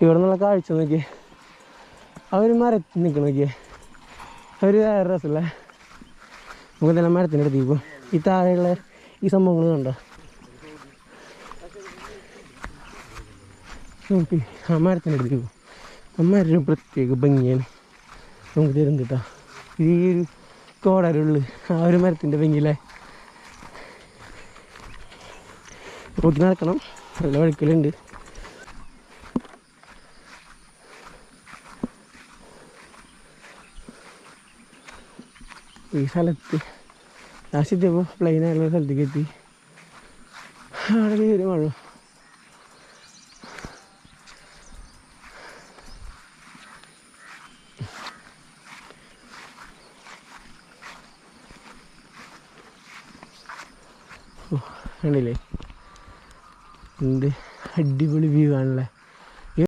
ഇവിടെ നിന്നുള്ള കാഴ്ച നോക്കിയേ, അവർ മരത്തിൽ നിൽക്കണം നോക്കിയേ, അവർ വേറെ രസമല്ലേ. നമുക്ക് എന്തെല്ലാം മരത്തിൻ്റെ അടുത്ത് പോകും. ഈ താഴെയുള്ള ഈ സംഭവങ്ങൾ കണ്ടോ നോക്കി, ആ മരത്തിൻ്റെ അടുത്ത് പോകും. ആ മരം പ്രത്യേക ഭംഗിയാണ് നമുക്ക് തരുന്നത് കേട്ടോ. ഈ ഒരു കോടരുള്ളു ആ ഒരു മരത്തിൻ്റെ ഭംഗിയിലെ നോക്കി നടക്കണം. നല്ല വഴുക്കലുണ്ട്. ഈ സ്ഥലത്ത് ലാസ്റ്റ് പ്ലെയിൻ ആയുള്ള സ്ഥലത്തേക്ക് എത്തി. അവിടെ ഒരു മഴ കണ്ടില്ലേ, എന്ത് അടിപൊളി വ്യൂ ആണല്ലേ.